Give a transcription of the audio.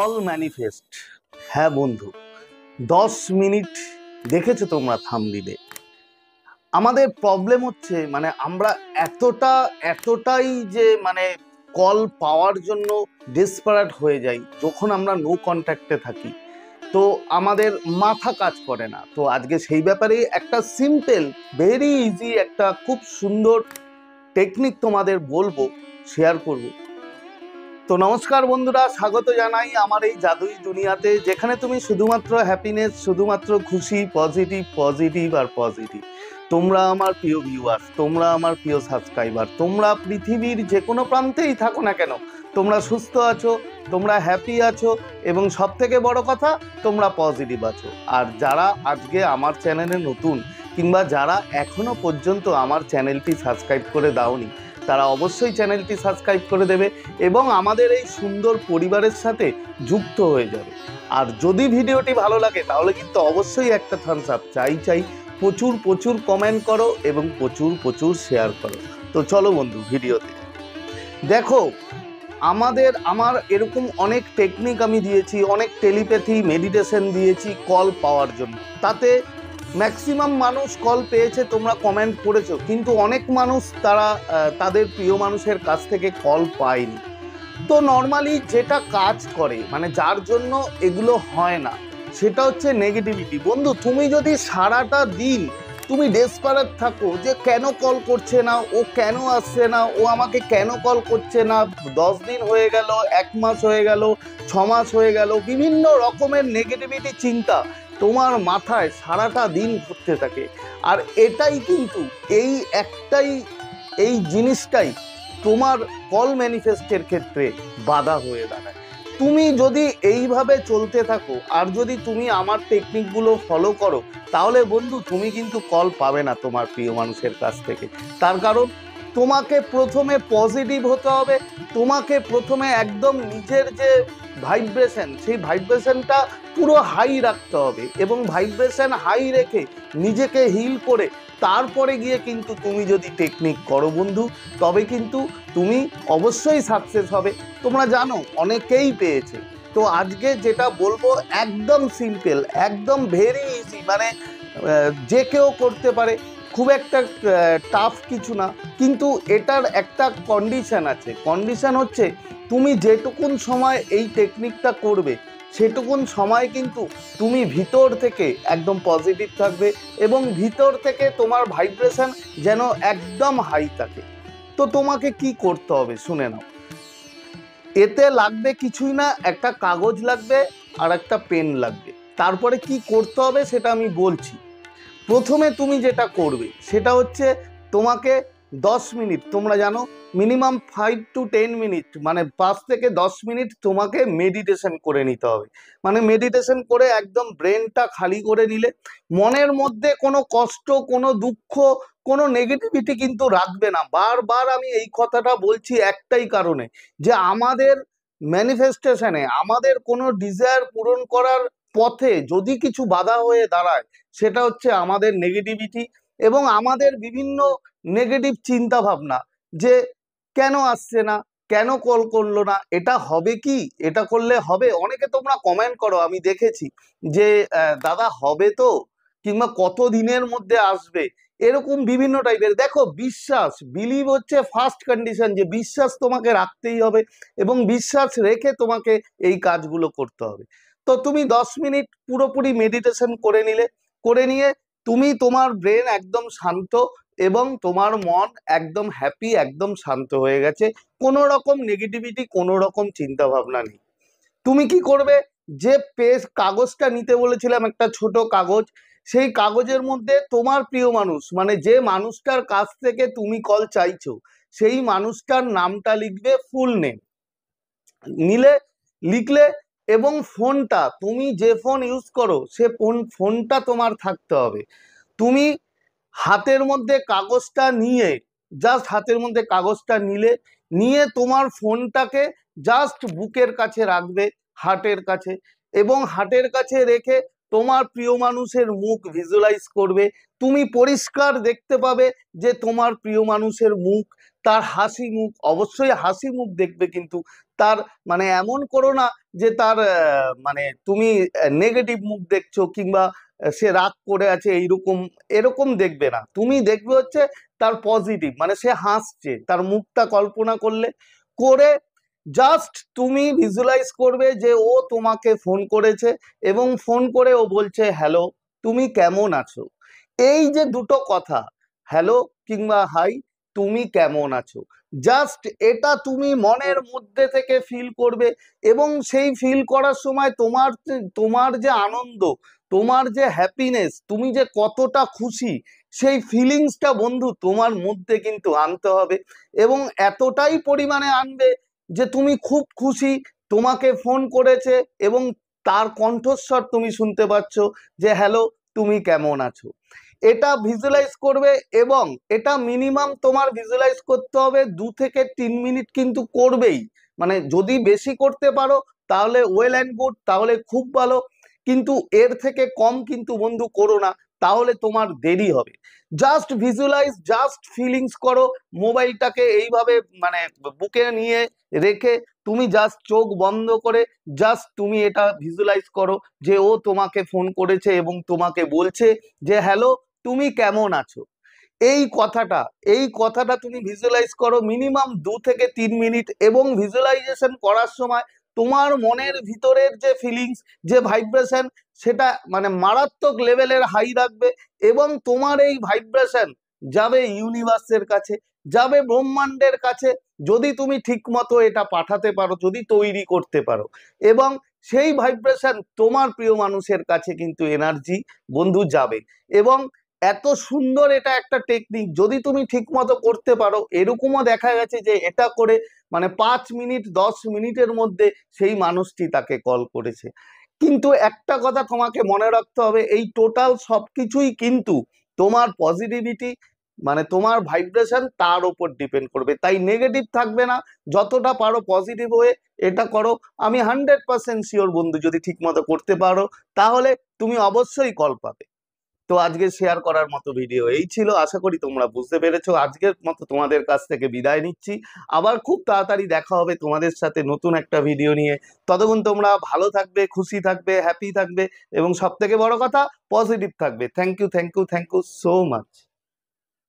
Call manifest. হ্যাঁ বন্ধু, 10 minute দেখেছো তোমরা থাম্বনেইলে। আমাদের প্রবলেম হচ্ছে আমরা এতটাই যে কল পাওয়ার জন্য ডেসপারেট হয়ে যাই যখন আমরা নো কন্ট্যাক্টে থাকি, তো আমাদের মাথা কাজ করে না। তো আজকে সেই ব্যাপারে একটা সিম্পল, ভেরি ইজি, একটা খুব সুন্দর টেকনিক তোমাদের বলবো, শেয়ার করব। তো নমস্কার বন্ধুরা, স্বাগত জানাই আমার এই জাদুই দুনিয়াতে, যেখানে তুমি শুধুমাত্র হ্যাপিনেস, শুধুমাত্র খুশি, পজিটিভ পজিটিভ আর পজিটিভ। তোমরা আমার প্রিয় ভিউয়ার্স, তোমরা আমার প্রিয় সাবস্ক্রাইবার, তোমরা পৃথিবীর যে কোনো প্রান্তেই থাকো না কেন, তোমরা সুস্থ আছো, তোমরা হ্যাপি আছো, এবং সব থেকে বড় কথা তোমরা পজিটিভ আছো। আর যারা আজকে আমার চ্যানেলে নতুন, কিংবা যারা এখনো পর্যন্ত আমার চ্যানেলটি সাবস্ক্রাইব করে দাওনি, তারা অবশ্যই চ্যানেলটি সাবস্ক্রাইব করে দেবে এবং আমাদের এই সুন্দর পরিবারের সাথে যুক্ত হয়ে যাবে। আর যদি ভিডিওটি ভালো লাগে তাহলে কিন্তু অবশ্যই একটা থামস আপ চাই। প্রচুর প্রচুর কমেন্ট করো এবং প্রচুর প্রচুর শেয়ার করো। তো চলো বন্ধু, ভিডিওতে দেখো। আমার এরকম অনেক টেকনিক আমি দিয়েছি, অনেক টেলিপ্যাথি মেডিটেশন দিয়েছি কল পাওয়ার জন্য। তাতে ম্যাক্সিমাম মানুষ কল পেয়েছে, তোমরা কমেন্ট করেছো, কিন্তু অনেক মানুষ তারা তাদের প্রিয় মানুষের কাছ থেকে কল পায়নি। তো নর্মালি যেটা কাজ করে, যার জন্য এগুলো হয় না, সেটা হচ্ছে নেগেটিভিটি। বন্ধু, তুমি যদি সারাটা দিন তুমি ডেসপারেট থাকো যে কেন কল করছে না, ও কেন আসছে না, ও আমাকে কেন কল করছে না, 10 দিন হয়ে গেল, 1 মাস হয়ে গেল, 6 মাস হয়ে গেল, বিভিন্ন রকমের নেগেটিভিটি চিন্তা তোমার মাথায় সারাটা দিন ঘুরতে থাকে। আর এটাই কিন্তু এই জিনিসটাই তোমার কল ম্যানিফেস্টের ক্ষেত্রে বাধা হয়ে দাঁড়ায়। তুমি যদি এইভাবে চলতে থাকো আর যদি তুমি আমার টেকনিকগুলো ফলো করো, তাহলে বন্ধু তুমি কিন্তু কল পাবে না তোমার প্রিয় মানুষের কাছ থেকে। তার কারণ তোমাকে প্রথমে পজিটিভ হতে হবে, তোমাকে প্রথমে একদম নিজের যে ভাইব্রেশন, সেই ভাইব্রেশনটা পুরো হাই রাখতে হবে, এবং ভাইব্রেশন হাই রেখে নিজেকে হিল করে তারপরে গিয়ে কিন্তু তুমি যদি টেকনিক করো বন্ধু, তবে কিন্তু তুমি অবশ্যই সাকসেস হবে। তোমরা জানো অনেকেই পেয়েছে। তো আজকে যেটা বলবো একদম সিম্পল, একদম ভেরি ইজি, যে কেউ করতে পারে, খুব একটা টাফ কিছু না। কিন্তু এটার একটা কন্ডিশন আছে। কন্ডিশন হচ্ছে তুমি যেটুকুন সময় এই টেকনিকটা করবে, সেটুকুন সময় কিন্তু তুমি ভিতর থেকে একদম পজিটিভ থাকবে এবং ভিতর থেকে তোমার ভাইব্রেশন যেন একদম হাই থাকে। তো তোমাকে কি করতে হবে শুনে নাও। এতে লাগবে কিছুই না, একটা কাগজ লাগবে আর একটা পেন লাগবে। তারপরে কি করতে হবে সেটা আমি বলছি। প্রথমে তুমি যেটা করবে সেটা হচ্ছে, তোমাকে 10 মিনিট, তোমরা জানো মিনিমাম 5 to 10 মিনিট, 5 থেকে 10 মিনিট তোমাকে মেডিটেশন করে নিতে হবে। মেডিটেশন করে একদম ব্রেনটা খালি করে নিলে, মনের মধ্যে কোনো কষ্ট, কোনো দুঃখ, কোনো নেগেটিভিটি কিন্তু রাখবে না। বারবার আমি এই কথাটা বলছি একটাই কারণে, যে আমাদের ম্যানিফেস্টেশনে, আমাদের কোনো ডিজায়ার পূরণ করার পথে যদি কিছু বাধা হয়ে দাঁড়ায়, সেটা হচ্ছে আমাদের নেগেটিভিটি এবং আমাদের বিভিন্ন নেগেটিভ চিন্তা ভাবনা, যে কেন আসছে না, কেন কল করলো না, এটা হবে কি, এটা করলে হবে। অনেকে তোমরা কমেন্ট করো, আমি দেখেছি, যে দাদা হবে তো, কিংবা কত দিনের মধ্যে আসবে, এরকম বিভিন্ন টাইপের। দেখো, বিশ্বাস, বিলিভ হচ্ছে ফার্স্ট কন্ডিশন, যে বিশ্বাস তোমাকে রাখতেই হবে এবং বিশ্বাস রেখে তোমাকে এই কাজগুলো করতে হবে। তো তুমি 10 মিনিট পুরোপুরি মেডিটেশন করে নিলে, করে নিয়ে তুমি তোমার ব্রেন একদম শান্ত এবং তোমার মন একদম হ্যাপি, একদম শান্ত হয়ে গেছে, কোনো রকম নেগেটিভিটি, কোনো রকম চিন্তা ভাবনা নেই। তুমি কি করবে, যে কাগজটা নিতে বলেছিলাম, একটা ছোট কাগজ, সেই কাগজের মধ্যে তোমার প্রিয় মানুষ, যে মানুষটার কাছ থেকে তুমি কল চাইছো, সেই মানুষটার নামটা লিখবে, ফুল নেম নিলে, লিখলে, এবং ফোনটা, তুমি যে ফোন ইউজ করো সে ফোনটা তোমার থাকতে হবে। তুমি হাতের মধ্যে কাগজটা নিয়ে, জাস্ট হাতের মধ্যে কাগজটা নিয়ে তোমার ফোনটাকে জাস্ট বুকের কাছে রাখবে, হার্টের কাছে, এবং হার্টের কাছে রেখে তোমার প্রিয় মানুষের মুখ ভিজুয়ালাইজ করবে। তুমি পরিষ্কার দেখতে পাবে যে তোমার প্রিয় মানুষের মুখ, তার হাসি মুখ, অবশ্যই হাসি মুখ দেখবে, কিন্তু তার মানে এমন করো না যে তার মানে তুমি নেগেটিভ মুখ দেখছো কিংবা সে রাগ করে আছে এইরকম, এরকম দেখবে না। তুমি দেখবে হচ্ছে তার পজিটিভ, মানে সে হাসছে, তার মুখটা কল্পনা করলে করে জাস্ট তুমি ভিজুয়ালাইজ করবে যে ও তোমাকে ফোন করেছে এবং ফোন করে ও বলছে হ্যালো তুমি কেমন আছো। এই যে দুটো কথা, হ্যালো কিংবা হাই, তুমি কেমন আছো, জাস্ট এটা তুমি মনের মধ্যে থেকে ফিল করবে। এবং সেই ফিল করার সময় তোমার যে আনন্দ, তোমার যে হ্যাপিনেস, তুমি যে কতটা খুশি, সেই ফিলিংসটা বন্ধু তোমার মধ্যে কিন্তু আনতে হবে। এবং এতটাই পরিমাণে আনবে যে তুমি খুব খুশি, তোমাকে ফোন করেছে এবং তার কণ্ঠস্বর তুমি শুনতে পাচ্ছ যে হ্যালো তুমি কেমন আছো। এটা ভিজুয়ালাইজ করবে এবং এটা মিনিমাম তোমার ভিজুয়ালাইজ করতে হবে 2 থেকে 3 মিনিট কিন্তু করবেই। মানে যদি বেশি করতে পারো তাহলে ওয়েল অ্যান্ড গুড, তাহলে খুব ভালো, কিন্তু এর থেকে কম কিন্তু বন্ধু করো না, তাহলে তোমার দেরি হবে। জাস্ট ভিজুয়ালাইজ, জাস্ট ফিলিংস করো, মোবাইলটাকে এইভাবে মানে বুকে নিয়ে রেখে তুমি জাস্ট চোখ বন্ধ করে জাস্ট তুমি এটা ভিজুয়ালাইজ করো যে ও তোমাকে ফোন করেছে এবং তোমাকে বলছে যে হ্যালো তুমি কেমন আছো। এই কথাটা তুমি ভিজুয়ালাইজ করো মিনিমাম 2 থেকে 3 মিনিট। এবং ভিজুয়ালাইজেশন করার সময় তোমার মনের ভিতরের যে ফিলিংস, যে ভাইব্রেশন, সেটা মানে মারাত্মক লেভেলের হাই রাখবে। এবং তোমার এই ভাইব্রেশন যাবে ইউনিভার্সের কাছে, যাবে ব্রহ্মাণ্ডের কাছে, যদি তুমি ঠিক মতো এটা পাঠাতে পারো, যদি তৈরি করতে পারো। এবং সেই ভাইব্রেশন তোমার প্রিয় মানুষের কাছে কিন্তু এনার্জি বন্ধু যাবে। এবং এত সুন্দর এটা একটা টেকনিক, যদি তুমি ঠিক মতো করতে পারো, এরকমও দেখা গেছে যে এটা করে মানে 5 মিনিট 10 মিনিটের মধ্যে সেই মানুষটি তাকে কল করেছে। কিন্তু একটা কথা তোমাকে মনে রাখতে হবে, এই টোটাল সবকিছুই কিন্তু তোমার পজিটিভিটি মানে তোমার ভাইব্রেশন তার উপর ডিপেন্ড করবে। তাই নেগেটিভ থাকবে না, যতটা পারো পজিটিভ হয়ে এটা করো। আমি 100% শিওর বন্ধু, যদি ঠিক মতো করতে পারো তাহলে তুমি অবশ্যই কল পাবে। তো আজকে শেয়ার করার মতো ভিডিও এই ছিল, আশা করি তোমরা বুঝতে পেরেছো। আজকের মতো তোমাদের কাছ থেকে বিদায় নিচ্ছি, আবার খুব তাড়াতাড়ি দেখা হবে তোমাদের সাথে নতুন একটা ভিডিও নিয়ে। ততক্ষণ তোমরা ভালো থাকবে, খুশি থাকবে, হ্যাপি থাকবে এবং সব থেকে বড় কথা পজিটিভ থাকবে। Thank you, thank you, thank you so much.